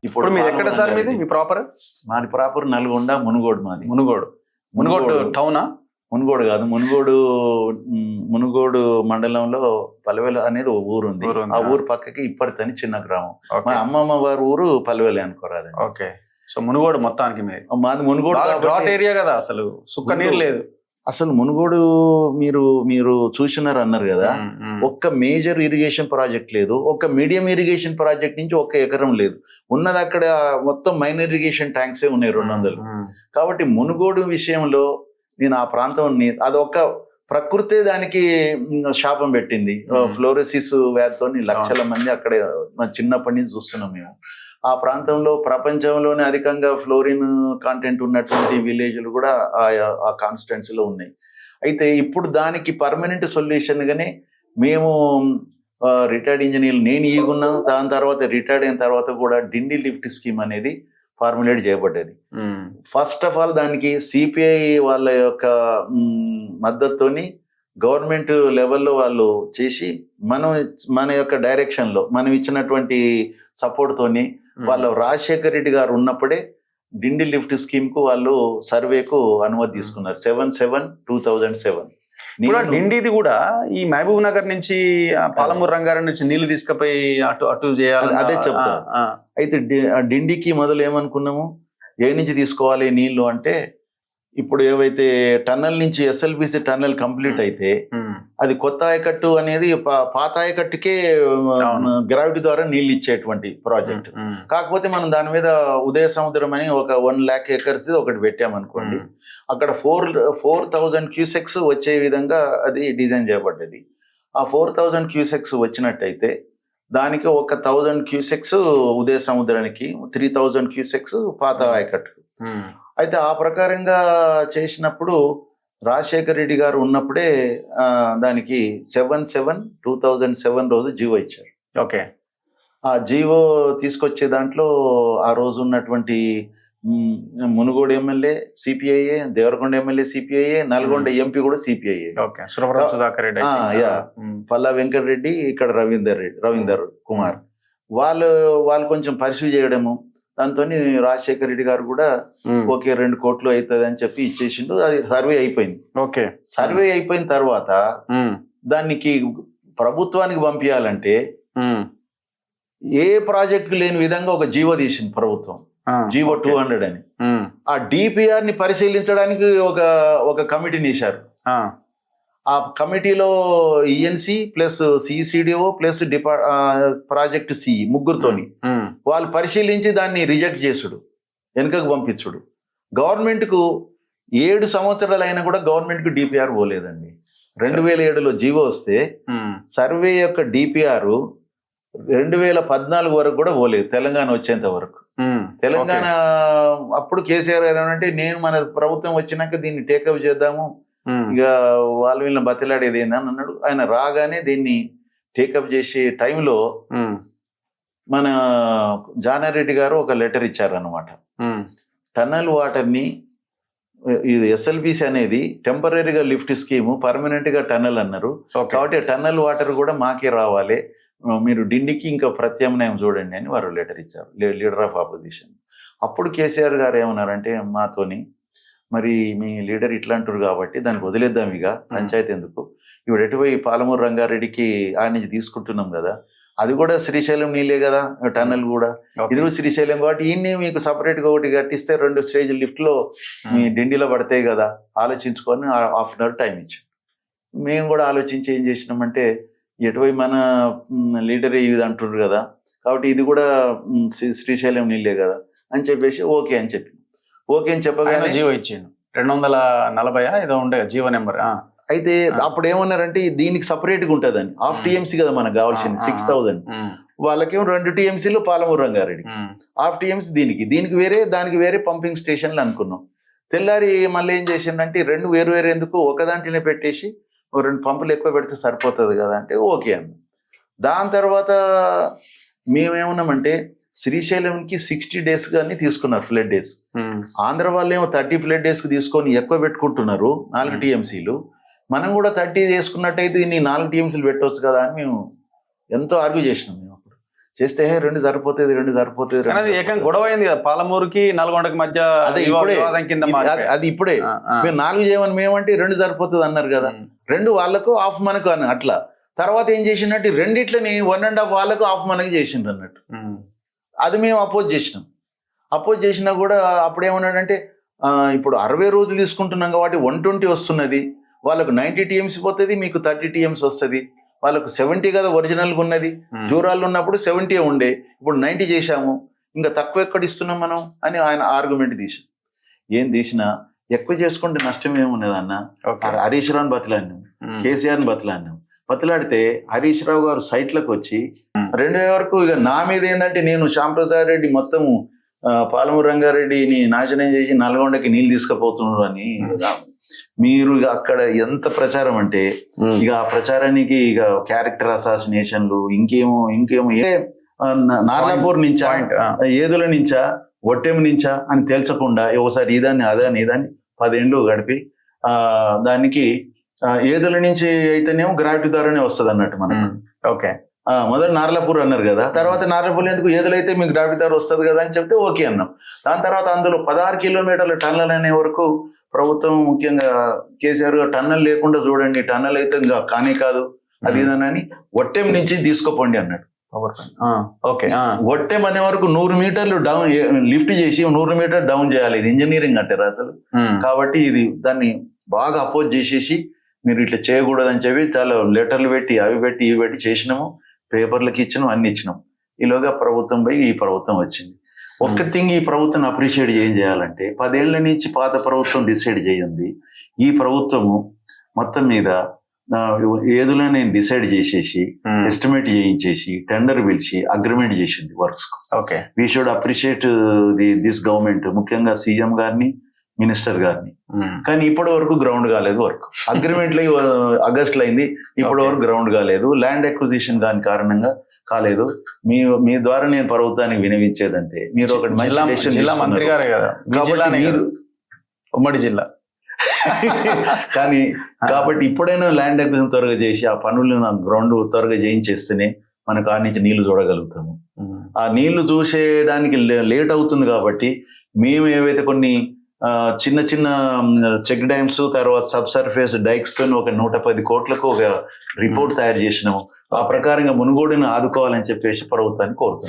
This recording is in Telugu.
ఇప్పుడు మీరు ఎక్కడ సార్ మీది, మీ ప్రాపర్? మాది ప్రాపర్ నల్గొండ, మునుగోడు. మాది మునుగోడు టౌనా? మునుగోడు కాదు, మునుగోడు మండలంలో పలవేలు అనేది ఒక ఊరు ఉంది. ఆ ఊరు పక్కకి ఇప్పటితని చిన్న గ్రామం. మా అమ్మమ్మ వారి ఊరు పలవేలు అనుకోరాదు. ఓకే. సో మునుగోడు మొత్తానికి మాది మునుగోడు ఘాట్ ఏరియా కదా, అసలు సుక్క నీరు లేదు. అసలు మునుగోడు మీరు చూసినారు అన్నారు కదా, ఒక్క మేజర్ ఇరిగేషన్ ప్రాజెక్ట్ లేదు, ఒక్క మీడియం ఇరిగేషన్ ప్రాజెక్ట్ నుంచి ఒక్క ఎకరం లేదు. ఉన్నది అక్కడ మొత్తం మైనర్ ఇరిగేషన్ ట్యాంక్సే ఉన్నాయి 200. కాబట్టి మునుగోడు విషయంలో నేను ఆ ప్రాంతం అదొక ప్రకృతే దానికి శాపం పెట్టింది. ఫ్లోరోసిస్ వ్యాధితో లక్షల మంది అక్కడ చిన్నప్పటి నుంచి చూస్తున్నాం మేము. ఆ ప్రాంతంలో ప్రపంచంలోనే అధికంగా ఫ్లోరిన్ కాంటెంట్ ఉన్నటువంటి విలేజ్లు కూడా ఆ కాన్స్టిట్యున్సీలో ఉన్నాయి. అయితే ఇప్పుడు దానికి పర్మనెంట్ సొల్యూషన్ గానే మేము రిటైర్డ్ ఇంజనీర్లు, నేను ఈగున్నాం. దాని తర్వాత రిటైర్డ్ అయిన తర్వాత కూడా డిండి లిఫ్ట్ స్కీమ్ అనేది ఫార్ములేట్ చేయబడ్డది. ఫస్ట్ ఆఫ్ ఆల్ దానికి సిపిఐ వాళ్ళ యొక్క మద్దతుతోని గవర్నమెంట్ లెవెల్లో వాళ్ళు చేసి మన యొక్క డైరెక్షన్లో మనం ఇచ్చినటువంటి సపోర్ట్ తోని వాళ్ళు రాజశేఖర్ రెడ్డి గారు ఉన్నప్పుడే డిండి లిఫ్ట్ స్కీమ్ కు వాళ్ళు సర్వేకు అనుమతి తీసుకున్నారు 7/7/2007. డిండిది కూడా ఈ మహబూబ్ నగర్ నుంచి పాలమూరు రంగారెడ్డి నుంచి నీళ్లు తీసుకుపోయి అటు చేయాలి, అదే చెప్తా. అయితే డిండికి మొదలు ఏమనుకున్నాము, ఏ నుంచి తీసుకోవాలి నీళ్లు అంటే, ఇప్పుడు ఏవైతే టన్నల్ నుంచి ఎస్ఎల్బిసి టన్నల్ కంప్లీట్ అయితే అది కొత్త ఆయకట్టు అనేది పాత ఆయకట్టుకే గ్రావిటీ ద్వారా నీళ్ళు ఇచ్చేటువంటి ప్రాజెక్ట్. కాకపోతే మనం దాని మీద ఉదయ సముద్రం అని ఒక 1 lakh acres ఒకటి పెట్టామనుకోండి, అక్కడ 4,000 క్యూసెక్స్ వచ్చే విధంగా అది డిజైన్ చేయబడ్డది. ఆ 4,000 క్యూసెక్స్ వచ్చినట్టయితే దానికి 1,000 క్యూసెక్స్ ఉదయ సముద్రానికి, 3,000 క్యూసెక్స్ పాత ఆయకట్టుకు. అయితే ఆ ప్రకారంగా చేసినప్పుడు రాజశేఖర్ రెడ్డి గారు ఉన్నప్పుడే దానికి 7/7/2007 రోజు జీవో ఇచ్చారు. ఓకే. ఆ జీవో తీసుకొచ్చే దాంట్లో ఆ రోజు ఉన్నటువంటి మునుగోడు ఎమ్మెల్యే సిపిఐఏ, దేవరకొండ ఎమ్మెల్యే సిపిఐఏ, నల్గొండ ఎంపీ కూడా సిపిఐఏ. పల్లా వెంకటరెడ్డి, ఇక్కడ రవీందర్ కుమార్, వాళ్ళు కొంచెం పరిశీలి చేయడము. దాంతో రాజశేఖర రెడ్డి గారు కూడా ఓకే 2 కోట్లు అవుతుంది అని చెప్పి ఇచ్చేసిండు. అది సర్వే అయిపోయింది. ఓకే. సర్వే అయిపోయిన తర్వాత దానికి ప్రభుత్వానికి పంపించాలంటే ఏ ప్రాజెక్టు లేని విధంగా ఒక జీవో తీసింది ప్రభుత్వం, జీవో 200 అని. ఆ డిపిఆర్ ని పరిశీలించడానికి ఒక కమిటీని వేశారు. ఆ కమిటీలో ENC plus CCDO plus project C ముగ్గురుతోని వాళ్ళు పరిశీలించి దాన్ని రిజెక్ట్ చేసుడు, వెనుకకు పంపించుడు. గవర్నమెంట్కు 7 సంవత్సరాలు అయినా కూడా గవర్నమెంట్కు డిపిఆర్ పోలేదండి. 2007లో జీవో వస్తే సర్వే యొక్క డిపిఆర్ 2014 వరకు కూడా పోలేదు, తెలంగాణ వచ్చేంత వరకు. తెలంగాణ అప్పుడు కేసీఆర్ గారు ఏమంటే, నేను మన ప్రభుత్వం వచ్చినాక దీన్ని టేకప్ చేద్దాము, ఇక వీళ్ళని బతిలాడేది ఏందని అన్నాడు. ఆయన రాగానే దీన్ని టేకప్ చేసే టైంలో మన జానారెడ్డి గారు ఒక లెటర్ ఇచ్చారనమాట. టన్నల్ వాటర్ని, ఇది ఎస్ఎల్బిసి అనేది టెంపరీగా లిఫ్ట్ స్కీము, పర్మనెంట్ గా టన్నల్ అన్నారు. కాబట్టి టన్నల్ వాటర్ కూడా మాకే రావాలి, మీరు డిండికి ఇంకా ప్రత్యామ్నాయం చూడండి అని వారు లెటర్ ఇచ్చారు, లీడర్ ఆఫ్ ఆపోజిషన్. అప్పుడు కేసీఆర్ గారు ఏమన్నారంటే మాతోని, మరి మీ లీడర్ ఇట్లా అంటారు కాబట్టి దానికి వదిలేద్దాం, ఇక పంచాయతీ ఎందుకు, ఇప్పుడు ఎటుపోయి పాలమూరు రంగారెడ్డికి ఆ నుంచి తీసుకుంటున్నాం కదా, అది కూడా శ్రీశైలం నీళ్ళే కదా టన్నల్ కూడా, ఇది కూడా శ్రీశైలం కాబట్టి ఈయన్ని మీకు సపరేట్గా ఒకటి కట్టిస్తే 2 స్టేజ్ లిఫ్ట్ లో మీ డిండిలో పడతాయి కదా, ఆలోచించుకొని ½ hour టైం ఇచ్చాం. మేము కూడా ఆలోచించి ఏం చేసినామంటే, ఎటుపోయి మన లీడర్ ఇది అంటున్నారు కదా, కాబట్టి ఇది కూడా శ్రీశైలం నీళ్ళే కదా అని చెప్పేసి ఓకే అని చెప్పి, ఓకే అని చెప్పగానే జీవో ఇచ్చిండు 240 ఏదో ఉండే జీవో నెంబర్. అయితే అప్పుడు ఏమన్నారంటే దీనికి సపరేట్గా ఉంటుందని, ½ TMC కదా మనకు కావాల్సింది 6,000, వాళ్ళకేమో 2 TMCలు పాలమూరు రంగారెడ్డి, ½ TMC దీనికి వేరే, దానికి వేరే పంపింగ్ స్టేషన్లు అనుకున్నాం. తెల్లారి మళ్ళీ ఏం చేసిందంటే 2 వేరు ఎందుకు ఒక దాంట్లోనే పెట్టేసి 2 పంపులు ఎక్కువ పెడితే సరిపోతుంది కదా అంటే ఓకే అన్న. దాని తర్వాత మేమేమన్నామంటే శ్రీశైలంకి 60 days కానీ తీసుకున్నారు ఫ్లడ్ డేస్. ఆంధ్ర వాళ్ళు ఏమో 30 ఫ్లడ్ డేస్ కి తీసుకొని ఎక్కువ పెట్టుకుంటున్నారు 4 TMCలు. మనం కూడా 30 తీసుకున్నట్టయితే దీన్ని 4 TMCలు పెట్టవచ్చు కదా అని మేము ఎంతో ఆర్గ్యూ చేసినాం. మేము అప్పుడు చేస్తే రెండు సరిపోతుంది కానీ అది ఏకంగా గొడవ అయింది కదా పాలమూరుకి నల్గొండకి మధ్య అదే వివాదం కింద అది ఇప్పుడే మీరు 4 చేయమని మేమంటే 2 సరిపోతుంది అన్నారు కదా, 2 వాళ్ళకు హాఫ్ మనకు అని అట్లా. తర్వాత ఏం చేసిందంటే రెండిట్లని 1.5 వాళ్ళకు హాఫ్ మనకి చేసిండ్రు అన్నట్టు. అది మేము అపోజ్ చేసినా కూడా అప్పుడు ఏమన్నాడంటే ఇప్పుడు 60 రోజులు తీసుకుంటున్నాం కాబట్టి 120 వస్తున్నది, వాళ్ళకు 90 TMC పోతుంది, మీకు 30 TMC వస్తుంది, వాళ్ళకు 70 కదా ఒరిజినల్గా ఉన్నది, జూరాలు ఉన్నప్పుడు 70 ఉండే, ఇప్పుడు 90 చేశాము, ఇంకా తక్కువ ఎక్కడ ఇస్తున్నాం మనం అని ఆయన ఆర్గ్యుమెంట్ తీసాం. ఏం తీసినా ఎక్కువ చేసుకుంటే నష్టం ఏమున్నది అన్న. హరీష్ రావుని బతిలాడినాం, కేసీఆర్ని బతిలాడితే హరీష్ రావు గారు సైట్లకు వచ్చి 2000 వరకు ఇక నా మీద ఏంటంటే నేను శ్యాంప్రసాద్ రెడ్డి మొత్తం పాలమూరు రంగారెడ్డిని నాశనం చేసి నల్గొండకి నీళ్ళు తీసుకుపోతున్నాడు అని మీరు ఇక అక్కడ ఎంత ప్రచారం అంటే ఇక ఆ ప్రచారానికి ఇక క్యారెక్టర్ అసాసినేషన్లు ఇంకేమో నార్లాపూర్ నుంచా ఏదుల నుంచా ఒట్టెం నుంచా అని తెలుసకుండా ఒకసారి ఇదాన్ని 10 ఏళ్ళు గడిపి దానికి ఏదుల నుంచి అయితేనేమో గ్రావిటీ ద్వారానే వస్తుంది అన్నట్టు మనకు. ఓకే, మొదటి నార్లాపూర్ అన్నారు కదా, తర్వాత నార్లాపూర్ ఎందుకు ఏదులైతే మీకు గ్రావిటీ ద్వారా వస్తుంది కదా అని చెప్తే ఓకే అన్నాం. దాని తర్వాత అందులో 16 కిలోమీటర్ల టన్నల్ అనే వరకు ప్రభుత్వం ముఖ్యంగా కేసీఆర్ గారు టన్నల్ లేకుండా చూడండి, టన్నల్ అయితే ఇంకా కానే కాదు అది ఇదనని ఒట్టెం నుంచి తీసుకోపోండి అన్నాడు. ఓకే, ఒట్టెం అనే వరకు 100 మీటర్లు డౌన్ లిఫ్ట్ చేసి 100 మీటర్ డౌన్ చేయాలి, ఇది ఇంజనీరింగ్ అంటారు అసలు. కాబట్టి ఇది దాన్ని బాగా అపోజ్ చేసేసి మీరు ఇట్లా చేయకూడదని చెప్పి చాలా లెటర్లు పెట్టి అవి పెట్టి ఇవి పెట్టి చేసినాము, పేపర్లకి ఇచ్చినాం, అన్ని ఇచ్చినాం. ఈలోగా ప్రభుత్వం పోయి ఈ ప్రభుత్వం వచ్చింది. ఒక్క థింగ్ ఈ ప్రభుత్వం అప్రిషియేట్ ఏం చేయాలంటే 10 ఏళ్ల నుంచి పాత ప్రభుత్వం డిసైడ్ చేయండి, ఈ ప్రభుత్వము మొత్తం మీద ఏదులో నేను డిసైడ్ చేసేసి ఎస్టిమేట్ చేయించేసి టెండర్ పిలిచి అగ్రిమెంట్ చేసింది works. Okay, we should appreciate this government, ముఖ్యంగా సీఎం గారిని, మినిస్టర్ గారిని. కానీ ఇప్పటి వరకు గ్రౌండ్ కాలేదు వర్క్. అగ్రిమెంట్ ఆగస్టులో అయింది, ఇప్పటి వరకు గ్రౌండ్ కాలేదు. ల్యాండ్ అక్విజిషన్ దాని కారణంగా కాలేదు. మీ ద్వారా నేను ప్రభుత్వానికి వినవించేదంటే మీరు ఒకటి జిల్లా మంత్రి గారే కదా, ఉమ్మడి జిల్లా కానీ కాబట్టి ఇప్పుడైనా ల్యాండ్ అక్విజిషన్ త్వరగా చేసి ఆ పనులను గ్రౌండ్ త్వరగా చేయించేస్తేనే మనకు ఆ నుంచి నీళ్లు చూడగలుగుతాము. ఆ నీళ్లు చూసేయడానికి లేట్ అవుతుంది కాబట్టి మేము ఏవైతే కొన్ని చిన్న చిన్న చెక్ డ్యామ్స్ తర్వాత సబ్ సర్ఫేస్ డైక్స్ తో ఒక 110 కోట్లకు ఒక రిపోర్ట్ తయారు చేసినాము. ఆ ప్రకారంగా మునుగోడుని ఆదుకోవాలని చెప్పేసి ప్రభుత్వాన్ని కోరుతున్నాను.